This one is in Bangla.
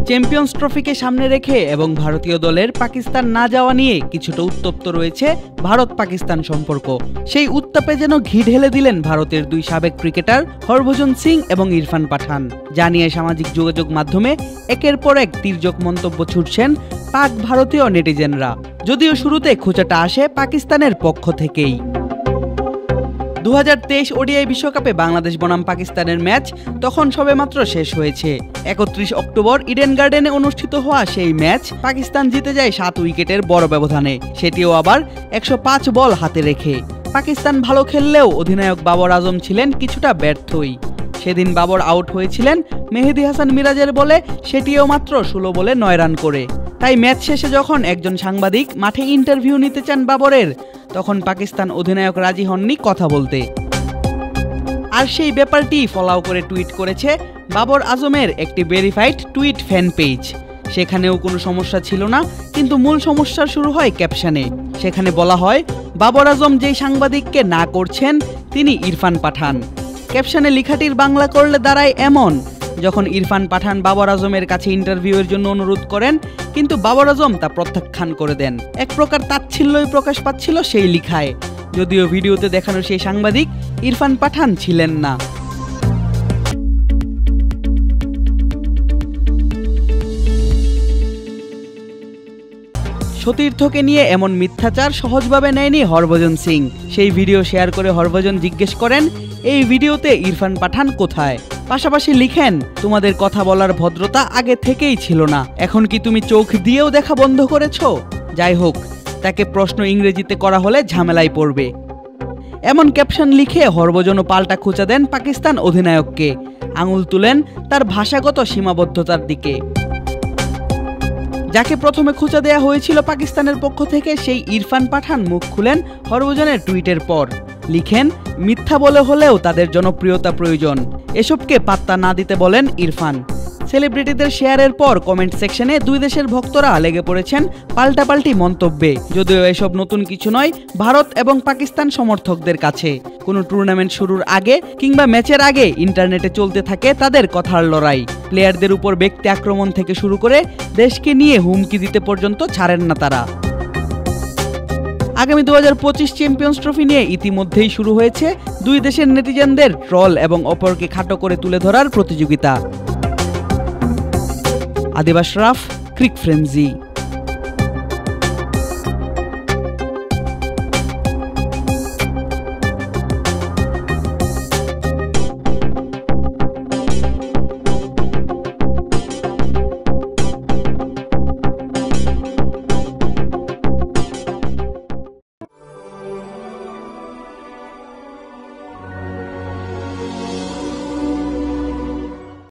চ্যাম্পিয়ন্স ট্রফিকে সামনে রেখে এবং ভারতীয় দলের পাকিস্তান না যাওয়া নিয়ে কিছুটা উত্তপ্ত রয়েছে ভারত পাকিস্তান সম্পর্ক। সেই উত্তাপে যেন ঘি ঢেলে দিলেন ভারতের দুই সাবেক ক্রিকেটার হরভজন সিং এবং ইরফান পাঠান। জানিয়ে সামাজিক যোগাযোগ মাধ্যমে একের পর এক তির্যক মন্তব্য ছুটছেন পাক ভারতীয় নেটিজেনরা। যদিও শুরুতে খোঁচাটা আসে পাকিস্তানের পক্ষ থেকেই। 2023 ওডিআই বিশ্বকাপে বাংলাদেশ বনাম পাকিস্তানের ম্যাচ তখন সবেমাত্র শেষ হয়েছে। 31 অক্টোবর ইডেন গার্ডেনে অনুষ্ঠিত হওয়া সেই ম্যাচ পাকিস্তান জিতে যায় 7 উইকেটের বড় ব্যবধানে, সেটিও আবার 105 বল হাতে রেখে। পাকিস্তান ভালো খেললেও অধিনায়ক বাবর আজম ছিলেন কিছুটা ব্যর্থই। সেদিন বাবর আউট হয়েছিলেন মেহেদী হাসান মিরাজের বলে, সেটিও মাত্র 16 বলে 9 রান করে। তাই ম্যাচ শেষে যখন একজন সাংবাদিক মাঠে ইন্টারভিউ নিতে চান বাবরের, তখন পাকিস্তান অধিনায়ক রাজি হননি কথা বলতে। আর সেই ব্যাপারটি ফলাও করে টুইট করেছে বাবর আজমের একটি ভেরিফাইড টুইট ফ্যান পেজ। সেখানেও কোনো সমস্যা ছিল না, কিন্তু মূল সমস্যা শুরু হয় ক্যাপশনে। সেখানে বলা হয় বাবর আজম যেই সাংবাদিককে না করছেন তিনি ইরফান পাঠান। ক্যাপশনে লেখাটির বাংলা করলে দাঁড়ায় এমন: যখন ইরফান পাঠান বাবর আজমের কাছে ইন্টারভিউয়ের জন্য অনুরোধ করেন, কিন্তু বাবর আজম তা প্রত্যাখ্যান করে দেন। এক প্রকার তাচ্ছিল্যই প্রকাশ পাচ্ছিল সেই লেখায়, যদিও ভিডিওতে দেখানো সেই সাংবাদিক ইরফান পাঠান ছিলেন না। সতীর্থকে নিয়ে এমন মিথ্যাচার সহজভাবে নেয়নি হরভজন সিং। সেই ভিডিও শেয়ার করে হরভজন জিজ্ঞেস করেন, এই ভিডিওতে ইরফান পাঠান কোথায়? পাশাপাশি লিখেন, তোমাদের কথা বলার ভদ্রতা আগে থেকেই ছিল না, এখন কি তুমি চোখ দিয়েও দেখা বন্ধ করেছো? যাই হোক, তাকে প্রশ্ন ইংরেজিতে করা হলে ঝামেলায় পড়বে। এমন ক্যাপশন লিখে হরভজনও পাল্টা খোঁচা দেন পাকিস্তান অধিনায়ককে, আঙুল তুলেন তার ভাষাগত সীমাবদ্ধতার দিকে। যাকে প্রথমে খোঁচা দেয়া হয়েছিল পাকিস্তানের পক্ষ থেকে, সেই ইরফান পাঠান মুখ খুলেন হরভজনের টুইটের পর। লিখেন, মিথ্যা বলে হলেও তাদের জনপ্রিয়তা প্রয়োজন, এসবকে পাত্তা না দিতে বলেন ইরফান। সেলিব্রিটিদের শেয়ারের পর কমেন্ট সেকশনে দুই দেশের ভক্তরা লেগে পড়েছেন পাল্টাপাল্টি মন্তব্যে। যদিও এসব নতুন কিছু নয় ভারত এবং পাকিস্তান সমর্থকদের কাছে। কোনো টুর্নামেন্ট শুরুর আগে কিংবা ম্যাচের আগে ইন্টারনেটে চলতে থাকে তাদের কথার লড়াই। প্লেয়ারদের উপর ব্যক্তি আক্রমণ থেকে শুরু করে দেশকে নিয়ে হুমকি দিতে পর্যন্ত ছাড়েন না তারা। আগামী 2025 চ্যাম্পিয়ন্স ট্রফি নিয়ে ইতিমধ্যেই শুরু হয়েছে দুই দেশের নেটিজেনদের ট্রল এবং অপরকে খাটো করে তুলে ধরার প্রতিযোগিতা। আদিব আশরাফ, ক্রিক ফ্রেন্জি।